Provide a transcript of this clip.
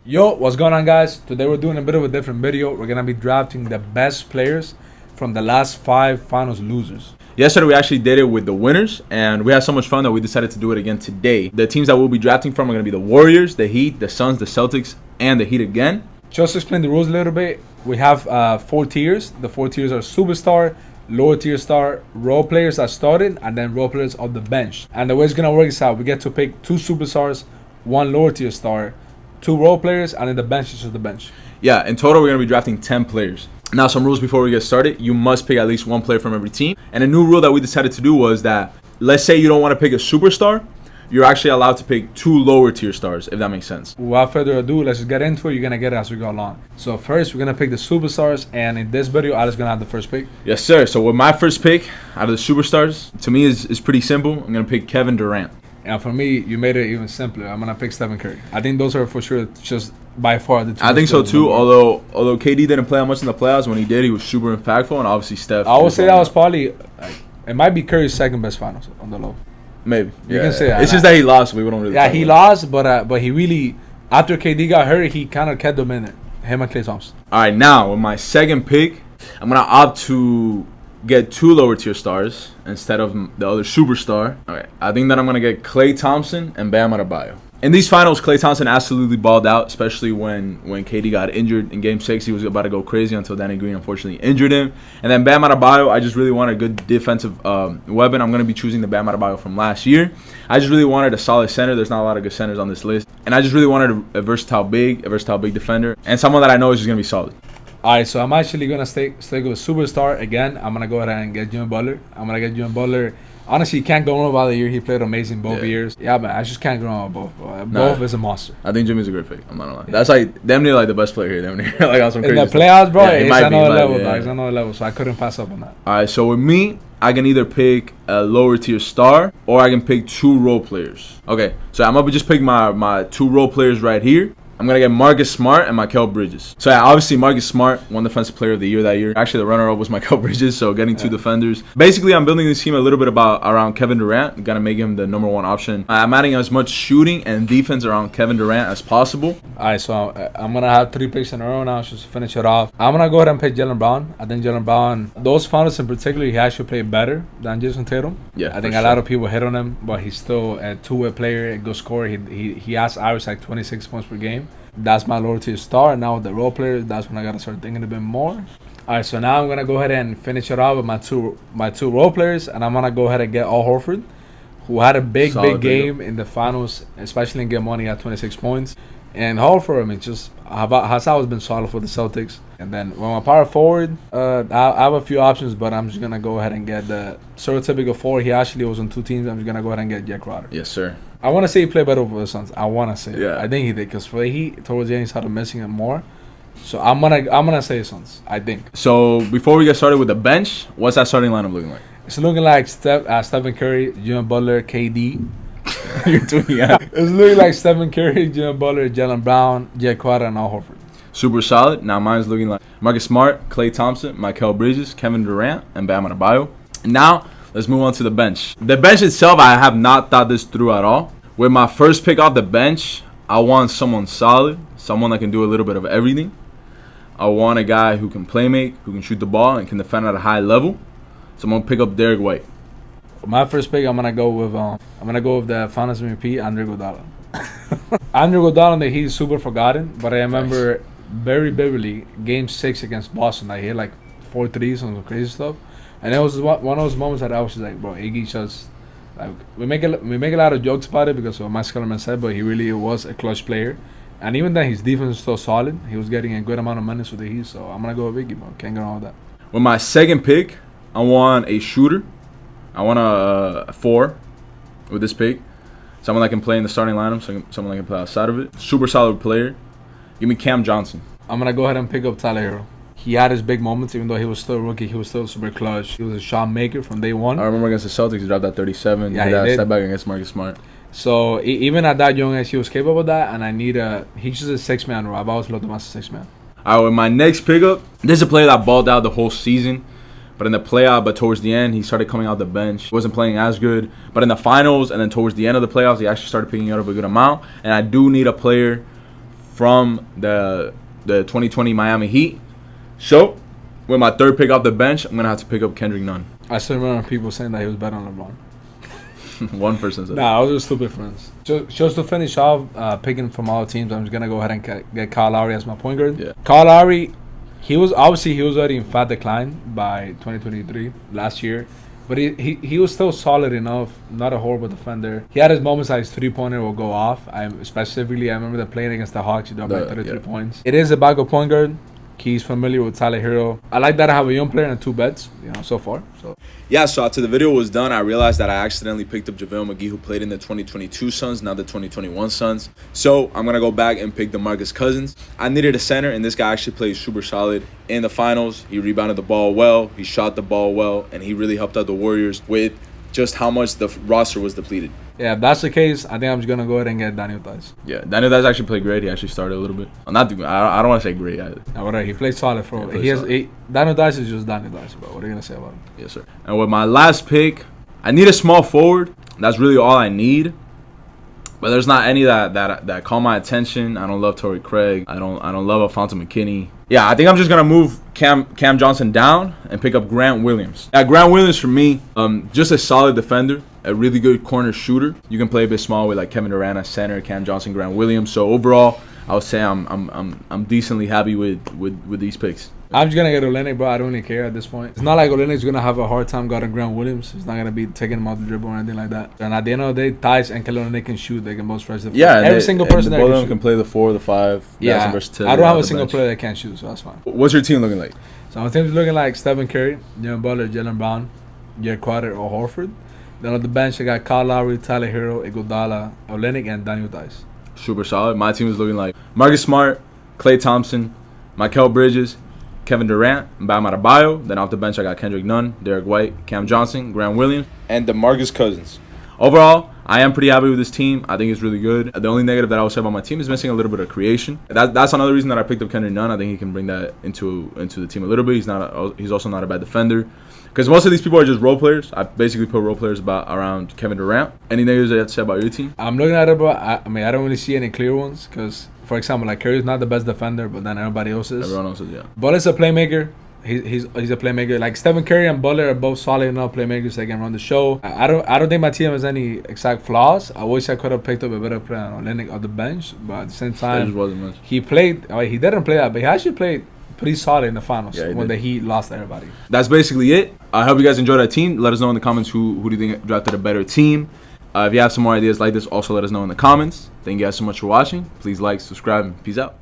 Yo, what's going on, guys? Today we're doing a bit of a different video. We're going to be drafting the best players from the last 5 finals losers. Yesterday we actually did it with the winners, and we had so much fun that we decided to do it again today. The teams that we'll be drafting from are going to be the Warriors, the Heat, the Suns, the Celtics, and the Heat again. Just to explain the rules a little bit, we have 4 tiers. The 4 tiers are superstar, lower tier star, role players that started, and then role players of the bench. And the way it's going to work is out. We get to pick 2 superstars, 1 lower tier star, 2 role players, and then the bench is just the bench. Yeah, in total we're going to be drafting 10 players. Now, some rules before we get started. You must pick at least 1 player from every team. And a new rule that we decided to do was that, let's say you don't want to pick a superstar, you're actually allowed to pick 2 lower tier stars, if that makes sense. Without further ado, let's just get into it. You're going to get it as we go along. So first, we're going to pick the superstars, and in this video, Alex is going to have the first pick. Yes, sir. So with my first pick out of the superstars, to me is pretty simple. I'm going to pick Kevin Durant. And for me, you made it even simpler. I'm going to pick Stephen Curry. I think those are for sure just by far the 2. I think so too, although KD didn't play that much in the playoffs. When he did, he was super impactful, and obviously Steph. I would say that was probably, it might be Curry's second best finals on the low. Maybe. You can say that. It's just that he lost. We don't really. Yeah, he lost, but he really, after KD got hurt, he kind of kept them in it. Him and Klay Thompson. All right, now with my second pick, I'm gonna opt to get 2 lower tier stars instead of the other superstar. All right, I think that I'm gonna get Klay Thompson and Bam Adebayo. In these finals, Klay Thompson absolutely balled out, especially when KD got injured in Game 6. He was about to go crazy until Danny Green unfortunately injured him. And then Bam Adebayo, I just really wanted a good defensive weapon. I'm going to be choosing the Bam Adebayo from last year. I just really wanted a solid center. There's not a lot of good centers on this list. And I just really wanted a versatile big defender, and someone that I know is just going to be solid. All right, so I'm actually going to stick with a superstar again. I'm going to go ahead and get Jimmy Butler. Butler. Honestly, you can't go wrong about the year. He played amazing both years. Yeah, but I just can't go wrong with both. Both is a monster. I think Jimmy's a great pick. I'm not gonna lie. That's like damn near like the best player here. Damn near like on some crazy in the playoffs, bro. Yeah, it's another level, dog. It's another level. So I couldn't pass up on that. All right, so with me, I can either pick a lower tier star or I can pick 2 role players. Okay, so I'm gonna just pick my 2 role players right here. I'm going to get Marcus Smart and Mikal Bridges. So, yeah, obviously, Marcus Smart won Defensive Player of the Year that year. Actually, the runner-up was Mikal Bridges, so getting 2 defenders. Basically, I'm building this team a little bit around Kevin Durant. Going to make him the number 1 option. I'm adding as much shooting and defense around Kevin Durant as possible. All right, so I'm going to have 3 picks in a row now just to finish it off. I'm going to go ahead and pick Jaylen Brown. I think Jaylen Brown, those finals in particular, he actually played better than Jayson Tatum. Yeah, I think a lot of people hit on him, but he's still a 2-way player, a good scorer. He has averaged like 26 points per game. That's my lower tier star. And now with the role players, that's when I gotta start thinking a bit more. All right, so now I'm gonna go ahead and finish it off with my two role players, and I'm gonna go ahead and get Horford, who had a big game in the finals, especially in Game 1. He had 26 points. And Horford, I mean, just has always been solid for the Celtics. And then when my power forward, I have a few options, but I'm just gonna go ahead and get the stereotypical 4. He actually was on 2 teams. I'm just gonna go ahead and get Jack Crowder. Yes, sir. I want to say he played better for the Suns. I want to say. Yeah. I think he did, because for the Heat, towards the end, he started missing it more. So I'm gonna say Suns, I think. So before we get started with the bench, what's that starting lineup looking like? It's looking like Stephen Curry, Jimmy Butler, KD. You're doing yeah. It's looking like Stephen Curry, Jimmy Butler, Jaylen Brown, Jack Crowder, and Al Horford. Super solid. Now mine's looking like Marcus Smart, Klay Thompson, Mikal Bridges, Kevin Durant, and Bam Adebayo. Now let's move on to the bench. The bench itself, I have not thought this through at all. With my first pick off the bench, I want someone solid, someone that can do a little bit of everything. I want a guy who can play make, who can shoot the ball, and can defend at a high level. So I'm gonna pick up Derek White. For my first pick, I'm gonna go with the Finals MVP, Iguodala. Iguodala, that he's super forgotten, but I remember very vividly Game 6 against Boston. He hit like 4 threes and some crazy stuff, and it was one of those moments that I was just like, bro, Iggy just. Like, we make a lot of jokes about it because of what my Scullerman said, but he really was a clutch player. And even then, his defense was still solid. He was getting a good amount of minutes with the Heat, so I'm going to go with Iggy, bro. Can't go wrong with that. With my second pick, I want a shooter. I want a 4 with this pick. Someone that can play in the starting lineup, someone that can play outside of it. Super solid player. Give me Cam Johnson. I'm going to go ahead and pick up Tyler Herro. He had his big moments, even though he was still a rookie. He was still super clutch. He was a shot maker from day 1. I remember against the Celtics, he dropped that 37. Yeah, he did. Step back against Marcus Smart. So even at that young age, he was capable of that. And he's just a 6-man role. I've always loved him as a 6-man. All right, with my next pickup, this is a player that balled out the whole season. But in the playoff, but towards the end, he started coming out the bench. He wasn't playing as good. But in the finals and then towards the end of the playoffs, he actually started picking up a good amount. And I do need a player from the 2020 Miami Heat. So, with my third pick off the bench, I'm going to have to pick up Kendrick Nunn. I still remember people saying that he was better on LeBron. One person said Nah, I was just stupid friends. Just to finish off, picking from all teams, I'm just going to go ahead and get Kyle Lowry as my point guard. Yeah. Kyle Lowry, he was already in fat decline by 2023, last year. But he was still solid enough, not a horrible defender. He had his moments that his three-pointer will go off. I remember the playing against the Hawks, he dropped like 33 points. It is a backup point guard. He's familiar with Tyler Herro. I like that I have a young player and 2 bets, so far. So after the video was done, I realized that I accidentally picked up JaVale McGee, who played in the 2022 Suns, not the 2021 Suns. So I'm going to go back and pick DeMarcus Cousins. I needed a center, and this guy actually played super solid in the finals. He rebounded the ball well, he shot the ball well, and he really helped out the Warriors with just how much the roster was depleted. Yeah, if that's the case, I think I'm just going to go ahead and get Daniel Theis. Yeah, Daniel Theis actually played great. He actually started a little bit. I don't want to say great. Whatever. He played solid for Daniel Theis is just Daniel Theis, bro. What are you going to say about him? Yes, sir. And with my last pick, I need a small forward. That's really all I need. But there's not any that caught my attention. I don't love Torrey Craig. I don't love Alfonso McKinney. Yeah, I think I'm just gonna move Cam Johnson down and pick up Grant Williams. Grant Williams for me, just a solid defender, a really good corner shooter. You can play a bit small with like Kevin Durant as center, Cam Johnson, Grant Williams. So overall, I would say I'm decently happy with these picks. I'm just gonna get Olenek, bro. I don't really care at this point. It's not like Olenek's gonna have a hard time guarding Grant Williams. He's not gonna be taking him off the dribble or anything like that. And at the end of the day, Theis and Kelly Olynyk can shoot. They can both stretch the floor. Yeah, every single person there can play the 4, the 5. Yeah, I don't have a single player that can't shoot, so that's fine. What's your team looking like? So my team's looking like Stephen Curry, Butler, Jaylen Brown, Jared Carter, or Horford. Then on the bench, I got Kyle Lowry, Tyler Herro, Iguodala, Olynyk, and Daniel Theis. Super solid. My team is looking like Marcus Smart, Klay Thompson, Mikal Bridges, Kevin Durant, Bam Adebayo. Then off the bench, I got Kendrick Nunn, Derek White, Cam Johnson, Grant Williams, and DeMarcus Cousins. Overall, I am pretty happy with this team. I think it's really good. The only negative that I would say about my team is missing a little bit of creation. That's another reason that I picked up Kendrick Nunn. I think he can bring that into the team a little bit. He's also not a bad defender. Because most of these people are just role players. I basically put role players around Kevin Durant. Any negatives that you have to say about your team? I'm looking at it, but I don't really see any clear ones. Because, for example, like Curry's not the best defender, but then everybody else is. Everyone else is, yeah. Butler's a playmaker. He's a playmaker. Like Stephen Curry and Butler are both solid enough playmakers that can run the show. I don't think my team has any exact flaws. I wish I could have picked up a better player on Olynyk on the bench, but at the same time, just wasn't much. He played. He didn't play that, but he actually played pretty solid in the finals when the Heat lost everybody. That's basically it. I hope you guys enjoyed our team. Let us know in the comments who do you think drafted a better team. If you have some more ideas like this, also let us know in the comments. Thank you guys so much for watching. Please like, subscribe, and peace out.